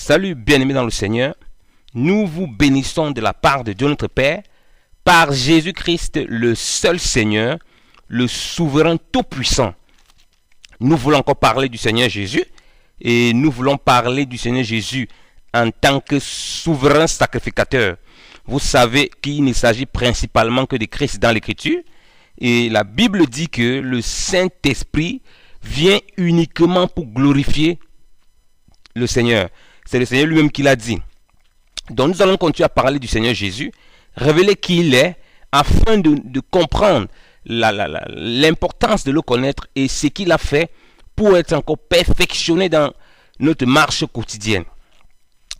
Salut bien-aimés dans le Seigneur, nous vous bénissons de la part de Dieu notre Père, par Jésus-Christ le seul Seigneur, le souverain tout-puissant. Nous voulons encore parler du Seigneur Jésus et nous voulons parler du Seigneur Jésus en tant que souverain sacrificateur. Vous savez qu'il ne s'agit principalement que de Christ dans l'Écriture et la Bible dit que le Saint-Esprit vient uniquement pour glorifier le Seigneur. C'est le Seigneur lui-même qui l'a dit. Donc nous allons continuer à parler du Seigneur Jésus, révéler qui il est, afin de comprendre l'importance de le connaître et ce qu'il a fait pour être encore perfectionné dans notre marche quotidienne.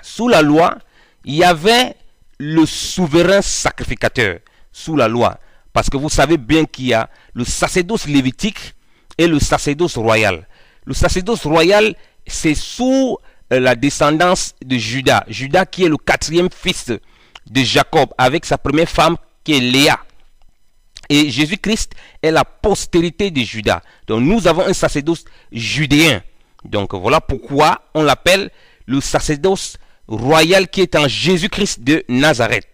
Sous la loi, il y avait le souverain sacrificateur. Sous la loi, parce que vous savez bien qu'il y a le sacerdoce lévitique et le sacerdoce royal. Le sacerdoce royal, c'est sous la descendance de Judas. Judas qui est le quatrième fils de Jacob avec sa première femme qui est Léa. Et Jésus-Christ est la postérité de Judas. Donc nous avons un sacerdoce judéen. Donc voilà pourquoi on l'appelle le sacerdoce royal qui est en Jésus-Christ de Nazareth.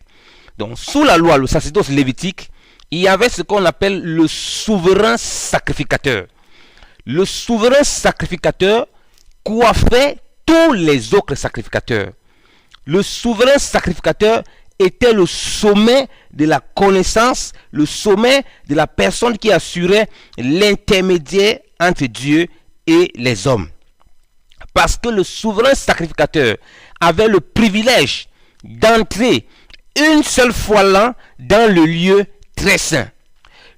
Donc sous la loi, le sacerdoce lévitique, il y avait ce qu'on appelle le souverain sacrificateur. Le souverain sacrificateur coiffait tous les autres sacrificateurs. Le souverain sacrificateur était le sommet de la connaissance, le sommet de la personne qui assurait l'intermédiaire entre Dieu et les hommes. Parce que le souverain sacrificateur avait le privilège d'entrer une seule fois l'an dans le lieu très saint.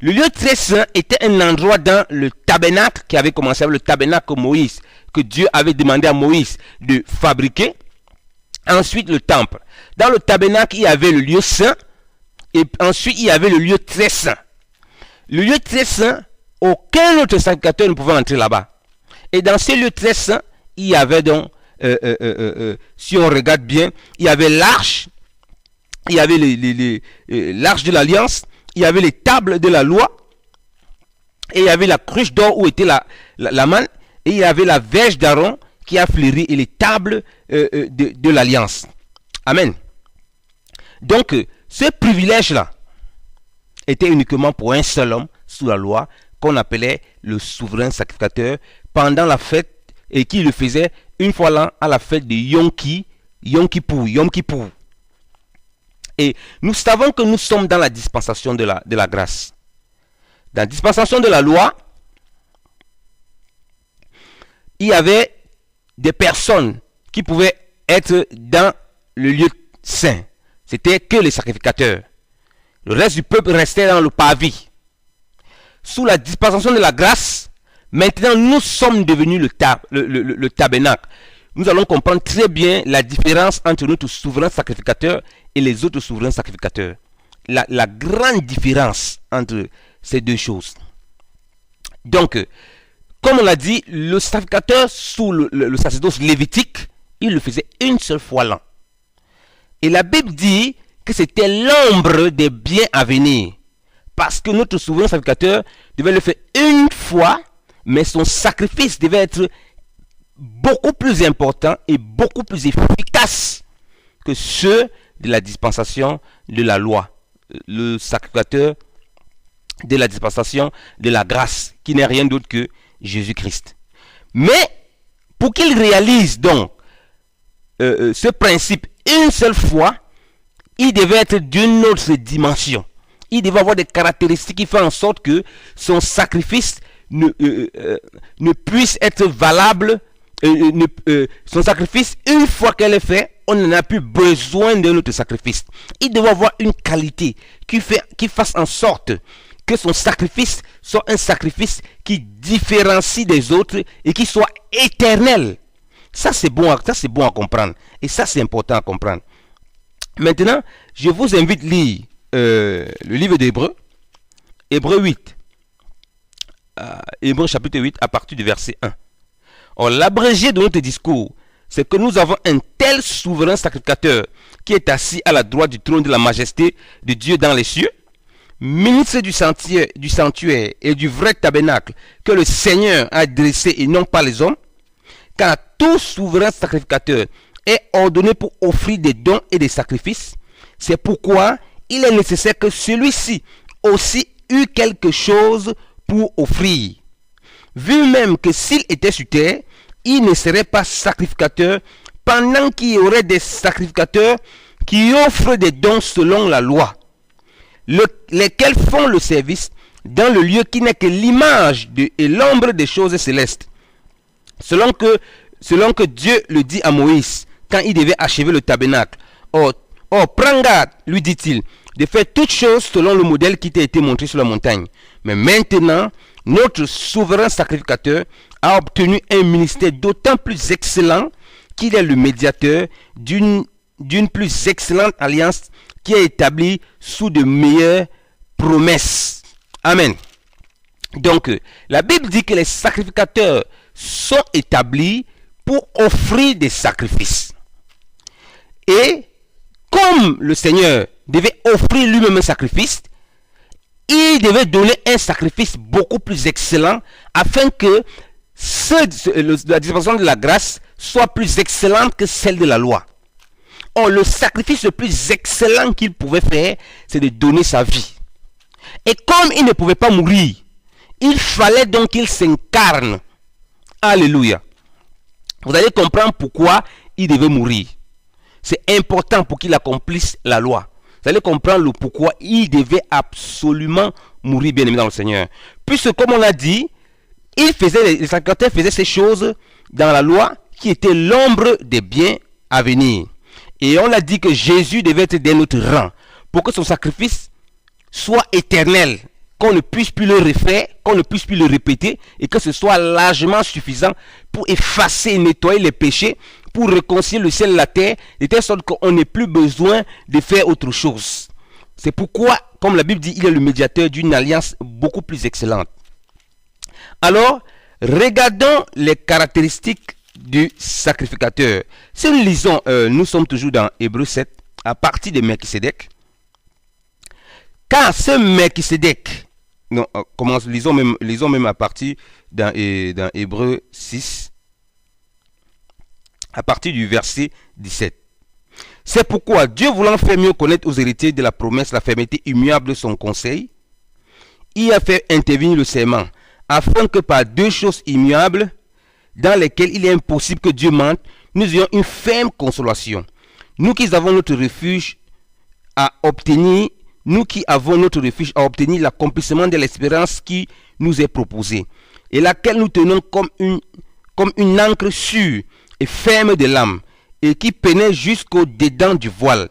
Le lieu très saint était un endroit dans le tabernacle qui avait commencé avec le tabernacle Moïse, que Dieu avait demandé à Moïse de fabriquer. Ensuite, le temple. Dans le tabernacle, il y avait le lieu saint. Et ensuite, il y avait le lieu très saint. Le lieu très saint, aucun autre sacrificateur ne pouvait entrer là-bas. Et dans ce lieu très saint, il y avait donc, si on regarde bien, il y avait l'arche. Il y avait l'arche de l'alliance. Il y avait les tables de la loi. Et il y avait la cruche d'or où était la manne. Et il y avait la verge d'Aaron qui a fleuri et les tables de l'alliance. Amen. Donc, ce privilège-là était uniquement pour un seul homme sous la loi qu'on appelait le souverain sacrificateur pendant la fête et qui le faisait une fois l'an à la fête de Yom Kippour. Et nous savons que nous sommes dans la dispensation de la grâce. Dans la dispensation de la loi, il y avait des personnes qui pouvaient être dans le lieu saint. C'était que les sacrificateurs. Le reste du peuple restait dans le parvis. Sous la dispensation de la grâce, maintenant nous sommes devenus le tabernacle. Nous allons comprendre très bien la différence entre notre souverain sacrificateur et les autres souverains sacrificateurs. La grande différence entre ces deux choses. Donc, comme on l'a dit, le sacrificateur sous le sacerdoce lévitique, il le faisait une seule fois l'an. Et la Bible dit que c'était l'ombre des biens à venir. Parce que notre souverain sacrificateur devait le faire une fois, mais son sacrifice devait être beaucoup plus important et beaucoup plus efficace que ceux de la dispensation de la loi. Le sacrificateur de la dispensation de la grâce, qui n'est rien d'autre que Jésus-Christ. Mais pour qu'il réalise donc ce principe une seule fois, il devait être d'une autre dimension. Il devait avoir des caractéristiques qui font en sorte que son sacrifice ne puisse être valable. Son sacrifice, une fois qu'elle est faite, on n'en a plus besoin d'un autre sacrifice. Il devait avoir une qualité qui fasse en sorte que son sacrifice soit un sacrifice qui différencie des autres et qui soit éternel. Ça c'est bon à comprendre. Et ça c'est important à comprendre. Maintenant, je vous invite à lire le livre d'Hébreux, Hébreux 8. Hébreux chapitre 8 à partir du verset 1. Or, l'abrégé de notre discours, c'est que nous avons un tel souverain sacrificateur qui est assis à la droite du trône de la majesté de Dieu dans les cieux, ministre du sanctuaire et du vrai tabernacle que le Seigneur a dressé et non pas les hommes, car tout souverain sacrificateur est ordonné pour offrir des dons et des sacrifices. C'est pourquoi il est nécessaire que celui-ci aussi eût quelque chose pour offrir. Vu même que s'il était sur terre, il ne serait pas sacrificateur, pendant qu'il y aurait des sacrificateurs qui offrent des dons selon la loi, lesquels font le service dans le lieu qui n'est que l'image et l'ombre des choses célestes. Selon que Dieu le dit à Moïse, quand il devait achever le tabernacle. Oh, prends garde, lui dit-il, de faire toutes choses selon le modèle qui t'a été montré sur la montagne. Mais maintenant, notre souverain sacrificateur a obtenu un ministère d'autant plus excellent qu'il est le médiateur d'une plus excellente alliance qui est établie sous de meilleures promesses. Amen. Donc, la Bible dit que les sacrificateurs sont établis pour offrir des sacrifices. Et comme le Seigneur devait offrir lui-même un sacrifice, il devait donner un sacrifice beaucoup plus excellent afin que la dispensation de la grâce soit plus excellente que celle de la loi. Or, le sacrifice le plus excellent qu'il pouvait faire, c'est de donner sa vie. Et comme il ne pouvait pas mourir, il fallait donc qu'il s'incarne. Alléluia. Vous allez comprendre pourquoi il devait mourir. C'est important pour qu'il accomplisse la loi. Vous allez comprendre le pourquoi il devait absolument mourir, bien aimé dans le Seigneur. Puisque, comme on l'a dit, les sacrificateurs faisaient ces choses dans la loi qui était l'ombre des biens à venir. Et on a dit que Jésus devait être de notre rang pour que son sacrifice soit éternel, qu'on ne puisse plus le refaire, qu'on ne puisse plus le répéter et que ce soit largement suffisant pour effacer et nettoyer les péchés, pour réconcilier le ciel et la terre, de telle sorte qu'on n'ait plus besoin de faire autre chose. C'est pourquoi, comme la Bible dit, il est le médiateur d'une alliance beaucoup plus excellente. Alors, regardons les caractéristiques du sacrificateur. Si nous lisons, nous sommes toujours dans Hébreux 7, à partir de Melchisédek. Car ce Melchisédek, lisons même à partir dans Hébreux 6, à partir du verset 17. C'est pourquoi Dieu, voulant faire mieux connaître aux héritiers de la promesse la fermeté immuable de son conseil, il a fait intervenir le serment, afin que par deux choses immuables, dans lesquelles il est impossible que Dieu mente, nous ayons une ferme consolation. Nous qui avons notre refuge à obtenir, l'accomplissement de l'espérance qui nous est proposée, et laquelle nous tenons comme une ancre sûre et ferme de l'âme, et qui pénètre jusqu'au dedans du voile,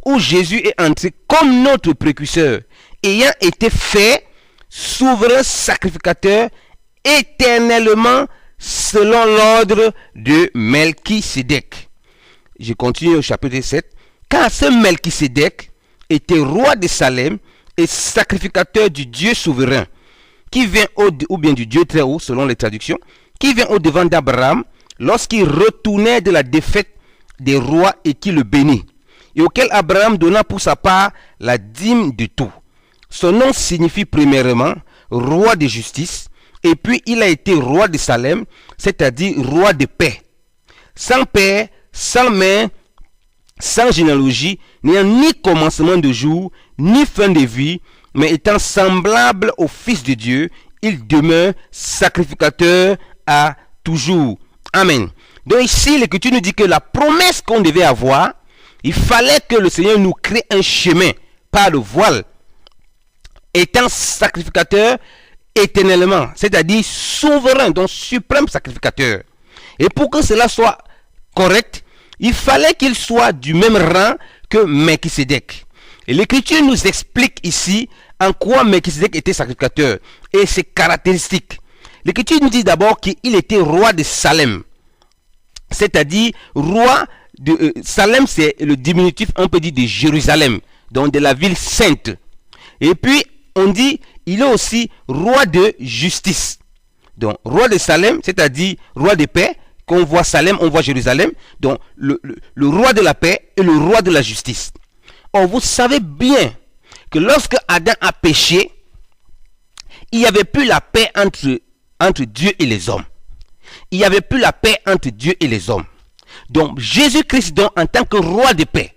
où Jésus est entré comme notre précurseur, ayant été fait souverain sacrificateur éternellement selon l'ordre de Melchisédek. Je continue au chapitre 7. Car ce Melchisédek était roi de Salem et sacrificateur du Dieu souverain, qui vient ou bien du Dieu très haut, selon les traductions, qui vient au devant d'Abraham lorsqu'il retournait de la défaite des rois et qui le bénit, et auquel Abraham donna pour sa part la dîme de tout. Son nom signifie premièrement roi de justice, et puis il a été roi de Salem, c'est-à-dire roi de paix, sans père, sans mère, sans généalogie, n'ayant ni commencement de jour, ni fin de vie, mais étant semblable au Fils de Dieu, il demeure sacrificateur à toujours. Amen. Donc ici, l'Écriture nous dit que la promesse qu'on devait avoir, il fallait que le Seigneur nous crée un chemin par le voile, étant sacrificateur éternellement, c'est-à-dire souverain, donc suprême sacrificateur. Et pour que cela soit correct, il fallait qu'il soit du même rang que Melchisédek. Et l'Écriture nous explique ici en quoi Melchisédek était sacrificateur et ses caractéristiques. L'Écriture nous dit d'abord qu'il était roi de Salem, c'est-à-dire roi de Salem, c'est le diminutif, on peut dire, de Jérusalem, donc de la ville sainte. Et puis on dit il est aussi roi de justice. Donc roi de Salem, c'est-à-dire roi de paix. Quand on voit Salem, on voit Jérusalem. Donc le roi de la paix et le roi de la justice. Or vous savez bien que lorsque Adam a péché, il n'y avait plus la paix entre Dieu et les hommes. Il n'y avait plus la paix entre Dieu et les hommes. Donc Jésus-Christ, donc, en tant que roi de paix,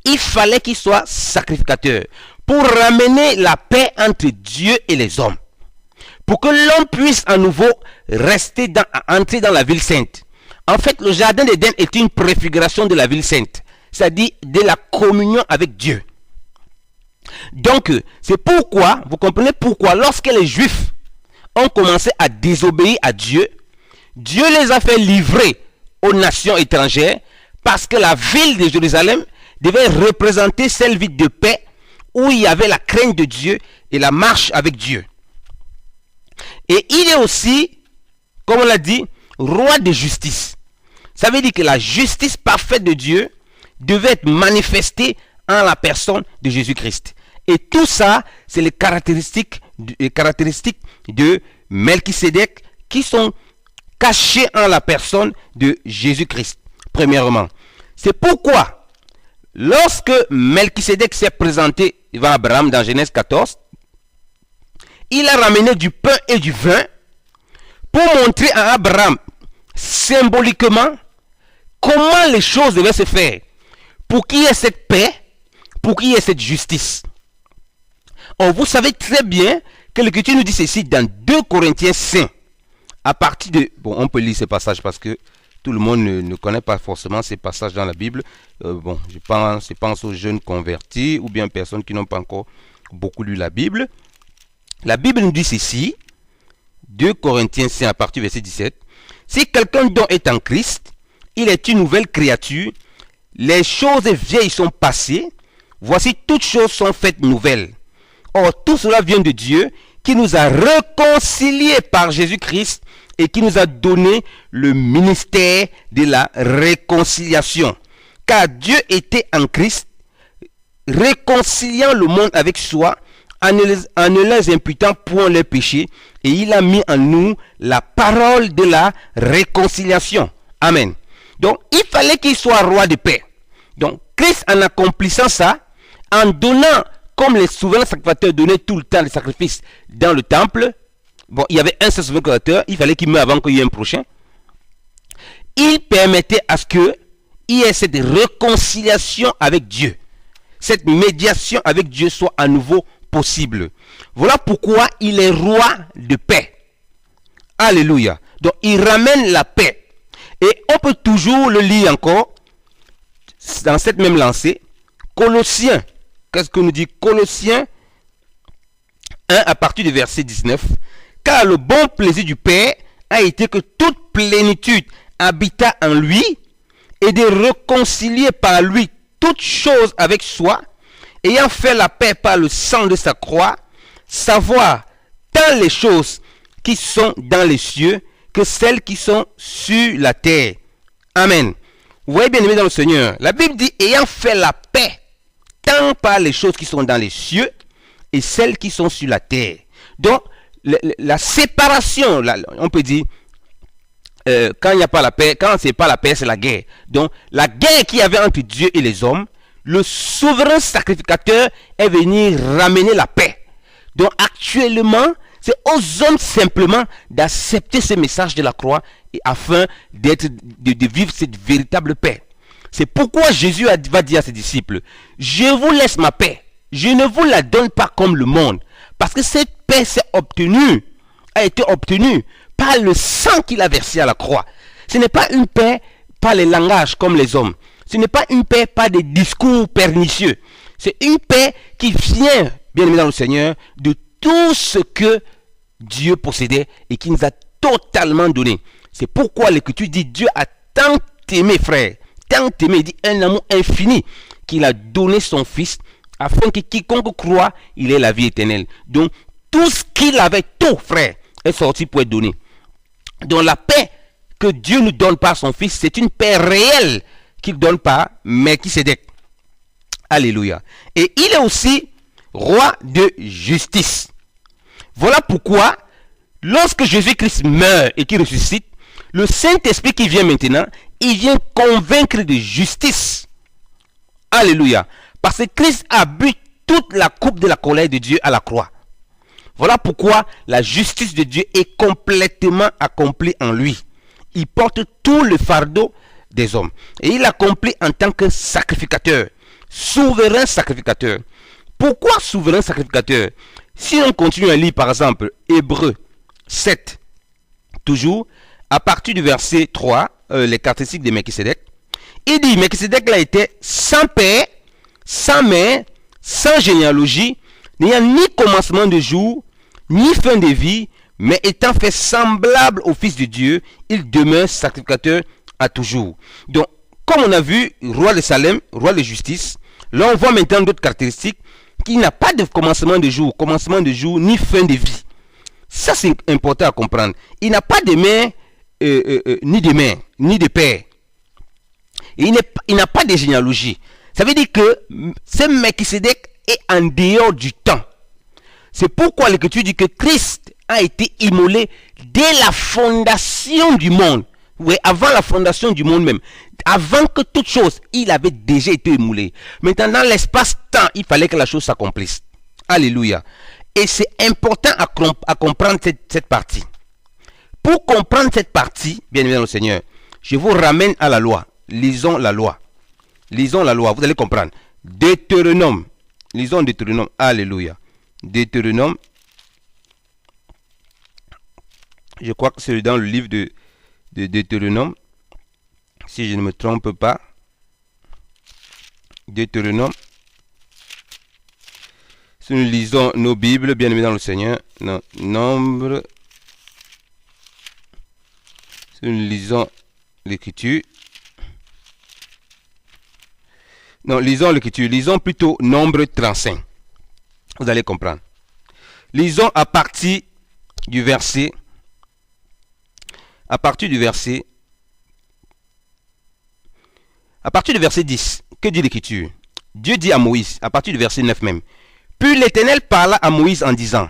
il fallait qu'il soit sacrificateur pour ramener la paix entre Dieu et les hommes. Pour que l'homme puisse à nouveau entrer dans la ville sainte. En fait, le jardin d'Éden est une préfiguration de la ville sainte, c'est-à-dire de la communion avec Dieu. Donc, c'est pourquoi, vous comprenez pourquoi, lorsque les Juifs ont commencé à désobéir à Dieu, Dieu les a fait livrer aux nations étrangères, parce que la ville de Jérusalem devait représenter celle ville de paix, où il y avait la crainte de Dieu et la marche avec Dieu. Et il est aussi, comme on l'a dit, roi de justice. Ça veut dire que la justice parfaite de Dieu devait être manifestée en la personne de Jésus-Christ. Et tout ça, c'est les caractéristiques de Melchisédek qui sont cachées en la personne de Jésus-Christ. Premièrement, c'est pourquoi, lorsque Melchisédek s'est présenté devant Abraham dans Genèse 14, il a ramené du pain et du vin pour montrer à Abraham symboliquement comment les choses devaient se faire pour qu'il y ait cette paix, pour qu'il y ait cette justice. Or, vous savez très bien que l'Écriture nous dit ceci dans 2 Corinthiens 5. À partir de... Bon, on peut lire ces passages parce que tout le monde ne connaît pas forcément ces passages dans la Bible. Je pense aux jeunes convertis ou bien personnes qui n'ont pas encore beaucoup lu la Bible. La Bible nous dit ceci, 2 Corinthiens 5 à partir du verset 17. Si quelqu'un donc est en Christ, il est une nouvelle créature. Les choses vieilles sont passées. Voici toutes choses sont faites nouvelles. Or, tout cela vient de Dieu qui nous a réconciliés par Jésus-Christ et qui nous a donné le ministère de la réconciliation. Car Dieu était en Christ, réconciliant le monde avec soi, en ne les imputant point leurs péchés, et il a mis en nous la parole de la réconciliation. Amen. Donc, il fallait qu'il soit roi de paix. Donc, Christ, en accomplissant ça, en donnant, comme les souverains sacrificateurs donnaient tout le temps les sacrifices dans le temple, bon, il y avait un seul souverain sacrificateur, il fallait qu'il meure avant qu'il y ait un prochain. Il permettait à ce qu'il y ait cette réconciliation avec Dieu. Cette médiation avec Dieu soit à nouveau possible. Voilà pourquoi il est roi de paix. Alléluia. Donc, il ramène la paix. Et on peut toujours le lire encore dans cette même lancée. Colossiens. Qu'est-ce que nous dit Colossiens 1 à partir du verset 19. Car le bon plaisir du Père a été que toute plénitude habita en lui et de réconcilier par lui toutes choses avec soi, ayant fait la paix par le sang de sa croix, savoir tant les choses qui sont dans les cieux que celles qui sont sur la terre. Amen. Vous voyez bien aimé dans le Seigneur, la Bible dit ayant fait la paix tant par les choses qui sont dans les cieux et celles qui sont sur la terre. Donc la séparation, on peut dire quand il n'y a pas la paix, quand c'est pas la paix, c'est la guerre. Donc la guerre qu'il y avait entre Dieu et les hommes, le souverain sacrificateur est venu ramener la paix. Donc actuellement, c'est aux hommes simplement d'accepter ce message de la croix et afin de vivre cette véritable paix. C'est pourquoi Jésus va dire à ses disciples, je vous laisse ma paix, je ne vous la donne pas comme le monde. Parce que cette paix a été obtenue par le sang qu'il a versé à la croix. Ce n'est pas une paix par les langages comme les hommes. Ce n'est pas une paix par des discours pernicieux. C'est une paix qui vient, bien aimé dans le Seigneur, de tout ce que Dieu possédait et qui nous a totalement donné. C'est pourquoi l'Écriture dit Dieu a tant aimé, frère, tant aimé, il dit un amour infini, qu'il a donné son Fils afin que quiconque croit, il ait la vie éternelle. Donc, tout ce qu'il avait, tout, frère, est sorti pour être donné. Donc, la paix que Dieu nous donne par son Fils, c'est une paix réelle qu'il donne par Melchisédek. Alléluia. Et il est aussi roi de justice. Voilà pourquoi, lorsque Jésus-Christ meurt et qu'il ressuscite, le Saint-Esprit qui vient maintenant, il vient convaincre de justice. Alléluia. Parce que Christ a bu toute la coupe de la colère de Dieu à la croix. Voilà pourquoi la justice de Dieu est complètement accomplie en lui. Il porte tout le fardeau des hommes. Et il accomplit en tant que sacrificateur, souverain sacrificateur. Pourquoi souverain sacrificateur? Si on continue à lire par exemple Hébreux 7, toujours, à partir du verset 3, les caractéristiques de Melchisédek, il dit Melchisédek là était sans père, sans mère, sans généalogie, n'ayant ni commencement de jour, ni fin de vie, mais étant fait semblable au Fils de Dieu, il demeure sacrificateur à toujours. Donc, comme on a vu, roi de Salem, roi de justice, là on voit maintenant d'autres caractéristiques, qu'il n'a pas de commencement de jour, ni fin de vie. Ça c'est important à comprendre. Il n'a pas de mère, ni de mère, ni de père. Et il n'a pas de généalogie. Ça veut dire que ce Melchisédek est en dehors du temps. C'est pourquoi l'Écriture dit que Christ a été immolé dès la fondation du monde. Oui, avant la fondation du monde même. Avant que toute chose, il avait déjà été immolé. Maintenant, dans l'espace-temps, il fallait que la chose s'accomplisse. Alléluia. Et c'est important à comprendre cette partie. Pour comprendre cette partie, bien évidemment, Seigneur, je vous ramène à la loi. Lisons la loi. Lisons la loi, vous allez comprendre. Deutéronome. Lisons Deutéronome. Alléluia. Deutéronome. Je crois que c'est dans le livre de Deutéronome. Si je ne me trompe pas. Deutéronome. Si nous lisons nos Bibles, bien évidemment, le Seigneur. Non, Nombre. Si nous lisons l'Écriture. Non, lisons l'Écriture. Lisons plutôt Nombre 35. Vous allez comprendre. Lisons à partir du verset. À partir du verset 10. Que dit l'Écriture? Dieu dit à Moïse, à partir du verset 9 même. Puis l'Éternel parla à Moïse en disant,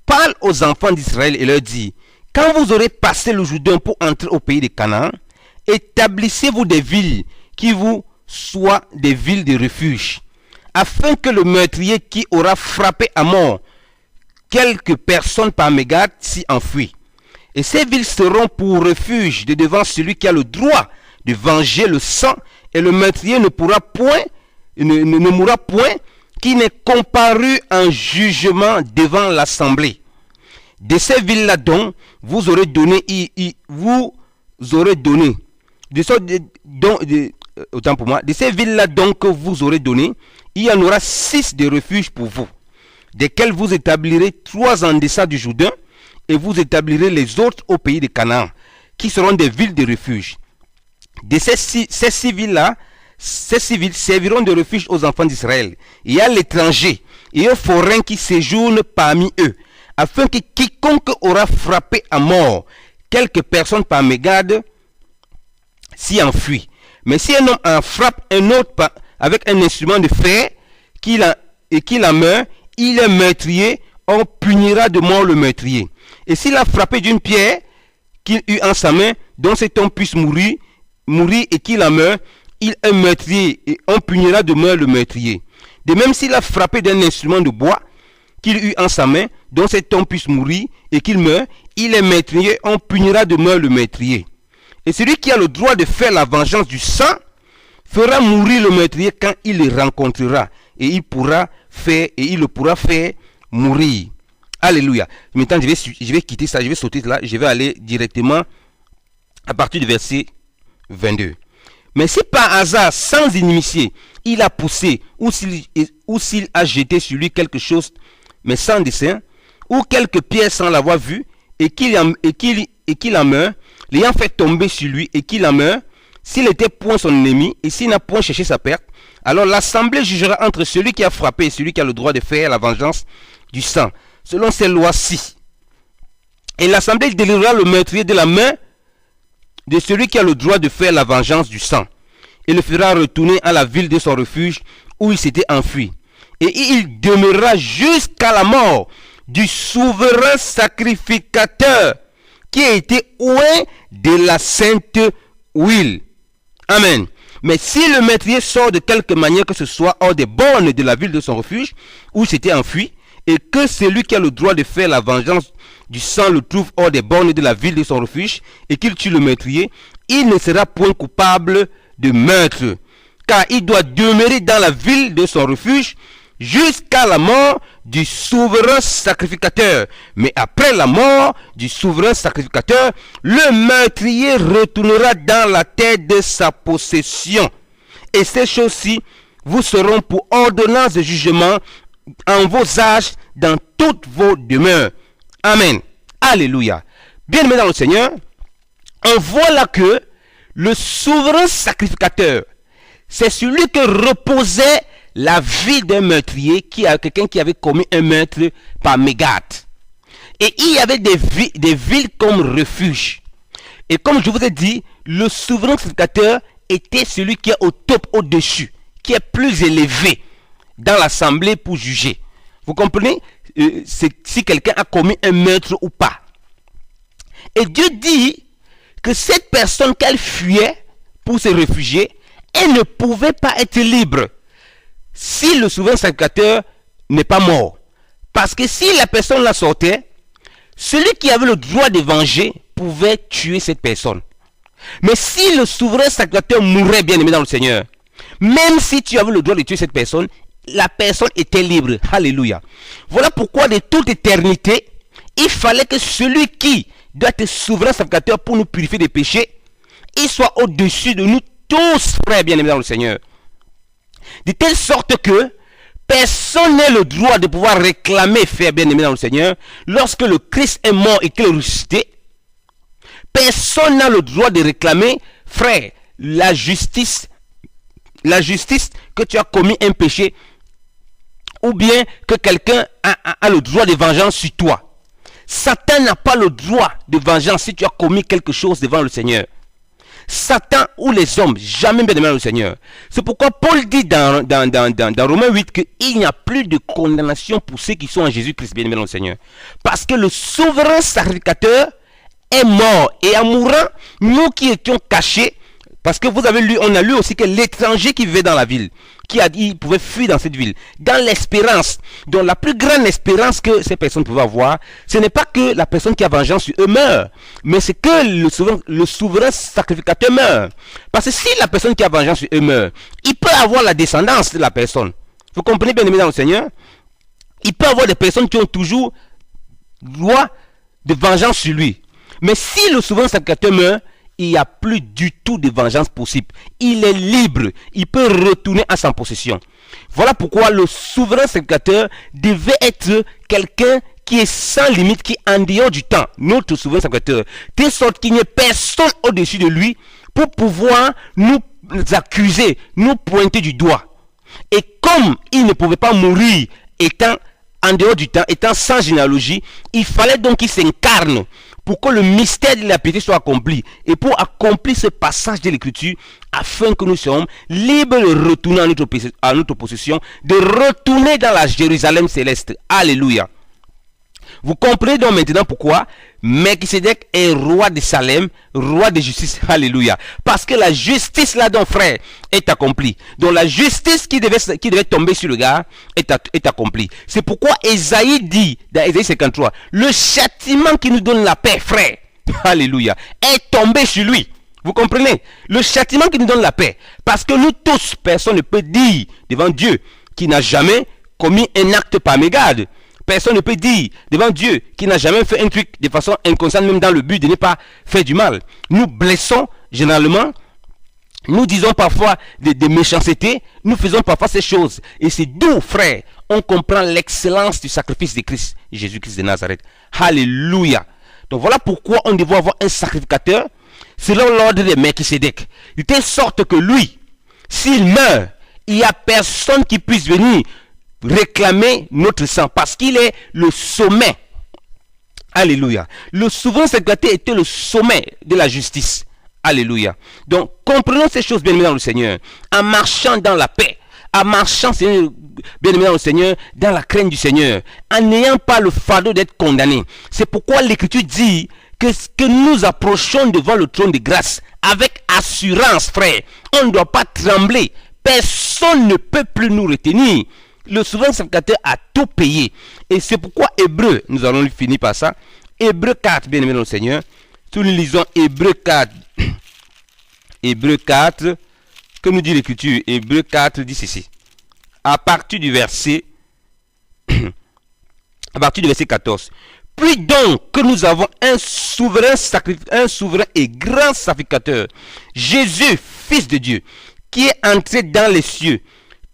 parle aux enfants d'Israël et leur dit, quand vous aurez passé le Jourdain pour entrer au pays de Canaan, établissez-vous des villes qui vous soient des villes de refuge, afin que le meurtrier qui aura frappé à mort quelques personnes par mégarde s'y enfuit. Et ces villes seront pour refuge de devant celui qui a le droit de venger le sang, et le meurtrier ne mourra point, qui n'est comparu en jugement devant l'assemblée. De ces villes-là dont vous aurez donné, de ces villes-là donc que vous aurez donné, il y en aura 6 de refuge pour vous, desquels vous établirez 3 en deçà du Jourdain, et vous établirez les autres au pays de Canaan, qui seront des villes de refuge. De ces six villes-là, ces 6 villes serviront de refuge aux enfants d'Israël, et à l'étranger, et aux forains qui séjournent parmi eux, afin que quiconque aura frappé à mort quelques personnes par mégarde s'y enfuit. Mais si un homme en frappe un autre avec un instrument de fer, qu'il en meurt, il est meurtrier, on punira de mort le meurtrier. Et s'il a frappé d'une pierre qu'il eut en sa main, dont cet homme puisse mourir et qu'il en meurt, il est meurtrier, et on punira de mort le meurtrier. De même, s'il a frappé d'un instrument de bois qu'il eut en sa main, dont cet homme puisse mourir et qu'il meurt, il est meurtrier, on punira de mort le meurtrier. Et celui qui a le droit de faire la vengeance du sang fera mourir le meurtrier quand il le rencontrera, et il le pourra faire mourir. Alléluia. Maintenant, je vais quitter ça, je vais sauter là, je vais aller directement à partir du verset 22. Mais si par hasard, sans inimitié, il a poussé, ou s'il a jeté sur lui quelque chose, mais sans dessein, ou quelque pièce sans l'avoir vu, et qu'il en meurt, l'ayant fait tomber sur lui, et qu'il en meurt, s'il était point son ennemi, et s'il n'a point cherché sa perte, alors l'assemblée jugera entre celui qui a frappé et celui qui a le droit de faire la vengeance du sang, selon ces lois-ci. Et l'assemblée délivrera le meurtrier de la main de celui qui a le droit de faire la vengeance du sang, et le fera retourner à la ville de son refuge où il s'était enfui. Et il demeurera jusqu'à la mort du souverain sacrificateur qui a été oint de la sainte huile. Amen. Mais si le meurtrier sort de quelque manière que ce soit hors des bornes de la ville de son refuge où il s'était enfui, et que celui qui a le droit de faire la vengeance du sang le trouve hors des bornes de la ville de son refuge, et qu'il tue le meurtrier, il ne sera point coupable de meurtre, car il doit demeurer dans la ville de son refuge jusqu'à la mort du souverain sacrificateur. Mais après la mort du souverain sacrificateur, le meurtrier retournera dans la terre de sa possession. Et ces choses-ci vous seront pour ordonnance de jugement en vos âges, dans toutes vos demeures. Amen. Alléluia. Bien-aimés dans le Seigneur, on voit là que le souverain sacrificateur, c'est celui que reposait la vie d'un meurtrier, quelqu'un qui avait commis un meurtre par mégarde. Et il y avait des villes comme refuge. Et comme je vous ai dit, le souverain sacrificateur était celui qui est au top, au-dessus, qui est plus élevé dans l'assemblée pour juger. Vous comprenez? Si quelqu'un a commis un meurtre ou pas. Et Dieu dit que cette personne qu'elle fuyait pour se réfugier, elle ne pouvait pas être libre si le souverain sacrificateur n'est pas mort. Parce que si la personne la sortait, celui qui avait le droit de venger pouvait tuer cette personne. Mais si le souverain sacrificateur mourait, bien aimé dans le Seigneur, même si tu avais le droit de tuer cette personne, la personne était libre. Alléluia. Voilà pourquoi de toute éternité, il fallait que celui qui doit être souverain sacrificateur pour nous purifier des péchés, il soit au-dessus de nous tous, frères bien-aimés dans le Seigneur. De telle sorte que personne n'a le droit de pouvoir réclamer, frères bien-aimés dans le Seigneur, lorsque le Christ est mort et qu'il est ressuscité. Personne n'a le droit de réclamer, frère, la justice que tu as commis un péché, ou bien que quelqu'un a le droit de vengeance sur toi. Satan n'a pas le droit de vengeance si tu as commis quelque chose devant le Seigneur. Satan ou les hommes, jamais bien devant le Seigneur. C'est pourquoi Paul dit dans Romains 8 qu'il n'y a plus de condamnation pour ceux qui sont en Jésus-Christ, bien devant le Seigneur. Parce que le souverain sacrificateur est mort. Et en mourant, nous qui étions cachés, parce que vous avez lu, on a lu aussi que l'étranger qui vivait dans la ville, qui a dit qu'il pouvait fuir dans cette ville, dans l'espérance, dont la plus grande espérance que ces personnes pouvaient avoir, ce n'est pas que la personne qui a vengeance sur eux meurt, mais c'est que le souverain sacrificateur meurt. Parce que si la personne qui a vengeance sur eux meurt, il peut avoir la descendance de la personne. Vous comprenez bien aimé dans le Seigneur? Il peut avoir des personnes qui ont toujours droit de vengeance sur lui. Mais si le souverain sacrificateur meurt, il n'y a plus du tout de vengeance possible. Il est libre. Il peut retourner à sa possession. Voilà pourquoi le souverain sacrificateur devait être quelqu'un qui est sans limite, qui est en dehors du temps. Notre souverain sacrificateur. De sorte qu'il n'y ait personne au-dessus de lui pour pouvoir nous accuser, nous pointer du doigt. Et comme il ne pouvait pas mourir étant en dehors du temps, étant sans généalogie, il fallait donc qu'il s'incarne pour que le mystère de la piété soit accompli et pour accomplir ce passage de l'écriture afin que nous soyons libres de retourner à notre possession, de retourner dans la Jérusalem céleste. Alléluia. Vous comprenez donc maintenant pourquoi Melchisedec est roi de Salem, roi de justice. Alléluia. Parce que la justice là, donc frère, est accomplie. Donc la justice qui devait tomber sur le gars est accomplie. C'est pourquoi Ésaïe dit, dans Ésaïe 53, le châtiment qui nous donne la paix, frère, alléluia, est tombé sur lui. Vous comprenez? Le châtiment qui nous donne la paix. Parce que nous tous, personne ne peut dire devant Dieu qui n'a jamais commis un acte par mégarde. Personne ne peut dire devant Dieu qui n'a jamais fait un truc de façon inconsciente, même dans le but de ne pas faire du mal. Nous blessons généralement, nous disons parfois des méchancetés, nous faisons parfois ces choses. Et c'est d'où, frère, on comprend l'excellence du sacrifice de Christ, Jésus-Christ de Nazareth. Alléluia. Donc voilà pourquoi on devait avoir un sacrificateur selon l'ordre de Melchisedec. De telle sorte que lui, s'il meurt, il n'y a personne qui puisse venir réclamer notre sang parce qu'il est le sommet. Alléluia. Le souverain sacrificateur était le sommet de la justice. Alléluia. Donc comprenons ces choses bien aimés dans le Seigneur, en marchant dans la paix, en marchant bien aimé dans le Seigneur, dans la crainte du Seigneur, en n'ayant pas le fardeau d'être condamné. C'est pourquoi l'écriture dit que nous approchons devant le trône de grâce avec assurance, frère. On ne doit pas trembler. Personne ne peut plus nous retenir. Le souverain sacrificateur a tout payé. Et c'est pourquoi Hébreu, nous allons finir par ça. Hébreu 4, bien aimé dans le Seigneur. Si nous lisons Hébreu 4, Hébreux 4, que nous dit l'Écriture? Hébreux 4 dit ceci. À partir du verset 14. Puis donc que nous avons un souverain et grand sacrificateur, Jésus, Fils de Dieu, qui est entré dans les cieux,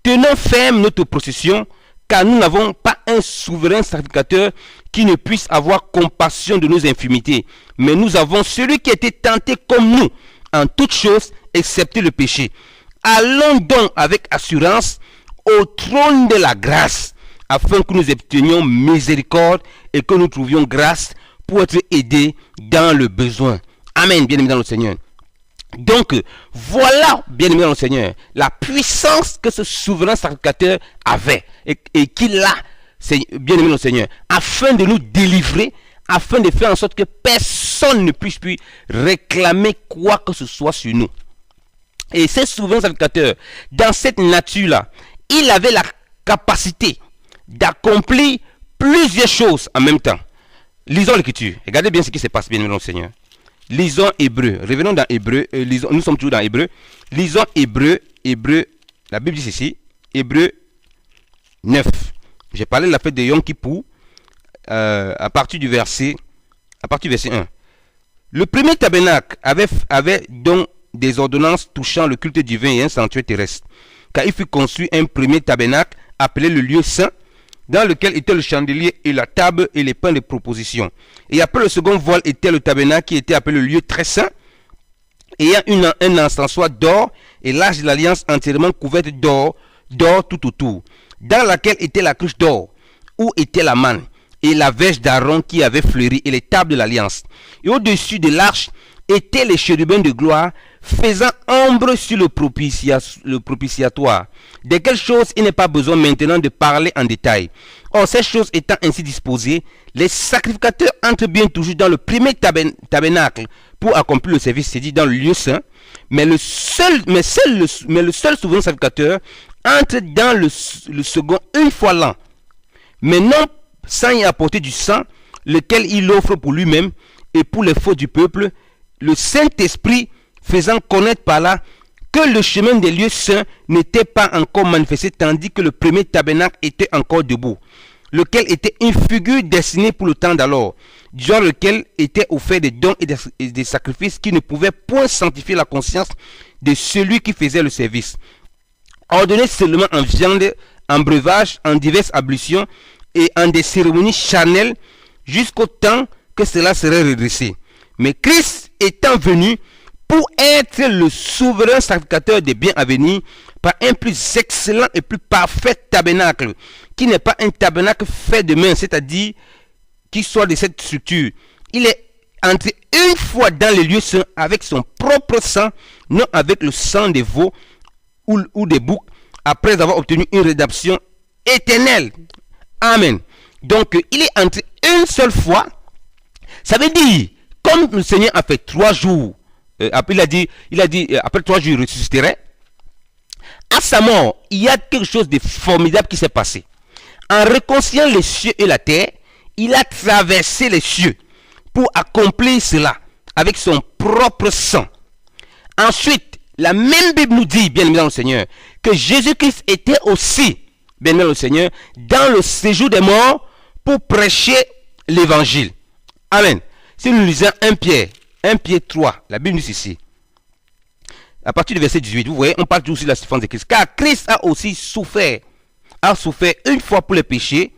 tenons ferme notre procession, car nous n'avons pas un souverain sacrificateur qui ne puisse avoir compassion de nos infirmités, mais nous avons celui qui était tenté comme nous, en toutes choses, excepté le péché. Allons donc avec assurance au trône de la grâce, afin que nous obtenions miséricorde et que nous trouvions grâce pour être aidés dans le besoin. Amen, bien-aimés dans le Seigneur. Donc, voilà, bien-aimés dans le Seigneur, la puissance que ce souverain sacrificateur avait et qu'il a, bien-aimés dans le Seigneur, afin de nous délivrer, afin de faire en sorte que personne ne puisse plus réclamer quoi que ce soit sur nous. Et ce souverain sacrificateur, dans cette nature-là, il avait la capacité d'accomplir plusieurs choses en même temps. Lisons l'Écriture. Regardez bien ce qui se passe, bien-aimés dans le Seigneur. Lisons Hébreux. Revenons dans Hébreux. Nous sommes toujours dans Hébreux. Lisons Hébreux. La Bible dit ceci. Hébreux 9. J'ai parlé de la fête de Yom Kippour à partir du verset 1. Le premier tabernacle avait donc des ordonnances touchant le culte divin et un sanctuaire terrestre. Car il fut conçu un premier tabernacle appelé le lieu saint, dans lequel était le chandelier et la table et les pains de proposition. Et après le second voile était le tabernacle qui était appelé le lieu très saint, ayant un encensoir d'or et l'arche de l'alliance entièrement couverte d'or tout autour, dans laquelle était la cruche d'or, où était la manne, et la verge d'Aaron qui avait fleuri, et les tables de l'alliance. Et au-dessus de l'arche étaient les chérubins de gloire, faisant ombre sur le propitiatoire. De quelles choses il n'est pas besoin maintenant de parler en détail. Or, ces choses étant ainsi disposées, les sacrificateurs entrent bien toujours dans le premier tabernacle pour accomplir le service, c'est-à-dire dans le lieu saint, mais le seul souverain sacrificateur entre dans le second une fois l'an, mais non sans y apporter du sang, lequel il offre pour lui-même et pour les fautes du peuple, le Saint-Esprit faisant connaître par là que le chemin des lieux saints n'était pas encore manifesté, tandis que le premier tabernacle était encore debout, lequel était une figure destinée pour le temps d'alors, durant lequel étaient offerts des dons et des sacrifices qui ne pouvaient point sanctifier la conscience de celui qui faisait le service, ordonné seulement en viande, en breuvage, en diverses ablutions et en des cérémonies charnelles, jusqu'au temps que cela serait redressé. Mais Christ étant venu pour être le souverain sacrificateur des biens à venir, par un plus excellent et plus parfait tabernacle, qui n'est pas un tabernacle fait de main, c'est-à-dire qui soit de cette structure. Il est entré une fois dans les lieux saints avec son propre sang, non avec le sang des veaux ou des boucs, après avoir obtenu une rédemption éternelle. Amen. Donc, il est entré une seule fois. Ça veut dire, comme le Seigneur a fait 3 jours, il a dit, après 3 jours, il ressusciterait. À sa mort, il y a quelque chose de formidable qui s'est passé. En réconciliant les cieux et la terre, il a traversé les cieux pour accomplir cela avec son propre sang. Ensuite, la même Bible nous dit, bien aimé dans le Seigneur, que Jésus-Christ était aussi, bien aimé dans le Seigneur, dans le séjour des morts pour prêcher l'évangile. Amen. Si nous lisons 1 Pierre 3, la Bible nous dit ici, à partir du verset 18, vous voyez, on parle toujours sur la souffrance de Christ. Car Christ a aussi souffert une fois pour les péchés,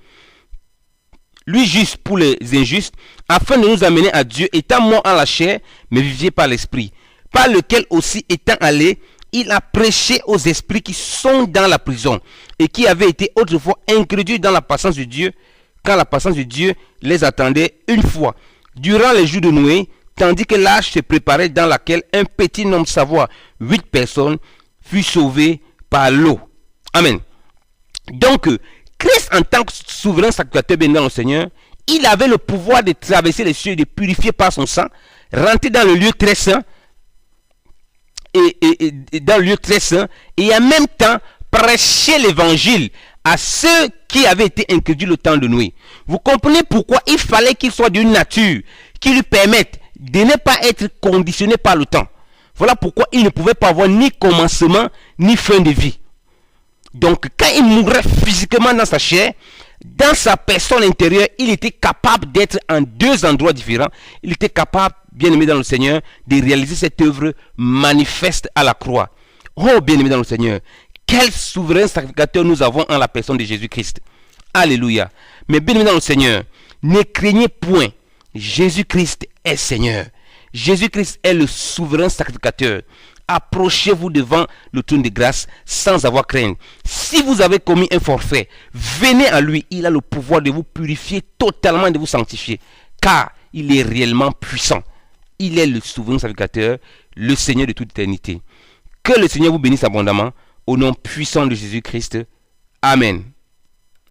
lui juste pour les injustes, afin de nous amener à Dieu, étant mort en la chair, mais vivifié par l'esprit, par lequel aussi étant allé, il a prêché aux esprits qui sont dans la prison, et qui avaient été autrefois incrédules dans la patience de Dieu, quand la patience de Dieu les attendait une fois, durant les jours de Noé, tandis que l'arche se préparait, dans laquelle un petit nombre, savoir 8 personnes, fut sauvé par l'eau. Amen. Donc, Christ en tant que souverain sacrificateur béni dans le Seigneur, il avait le pouvoir de traverser les cieux et de purifier par son sang, rentrer dans le lieu très saint, et dans le lieu très saint, et en même temps prêcher l'évangile à ceux qui avaient été incrédules au temps de Noé. Vous comprenez pourquoi il fallait qu'il soit d'une nature qui lui permette de ne pas être conditionné par le temps. Voilà pourquoi il ne pouvait pas avoir ni commencement ni fin de vie. Donc quand il mourait physiquement dans sa chair, dans sa personne intérieure, il était capable d'être en deux endroits différents. Il était capable, bien aimé dans le Seigneur, de réaliser cette œuvre manifeste à la croix. Oh, bien aimé dans le Seigneur, quel souverain sacrificateur nous avons en la personne de Jésus-Christ. Alléluia. Mais bien aimé dans le Seigneur, ne craignez point. Jésus-Christ est Seigneur. Jésus-Christ est le souverain sacrificateur. Approchez-vous devant le trône de grâce sans avoir crainte. Si vous avez commis un forfait, venez à lui. Il a le pouvoir de vous purifier totalement et de vous sanctifier. Car il est réellement puissant. Il est le souverain sacrificateur, le Seigneur de toute éternité. Que le Seigneur vous bénisse abondamment. Au nom puissant de Jésus-Christ. Amen.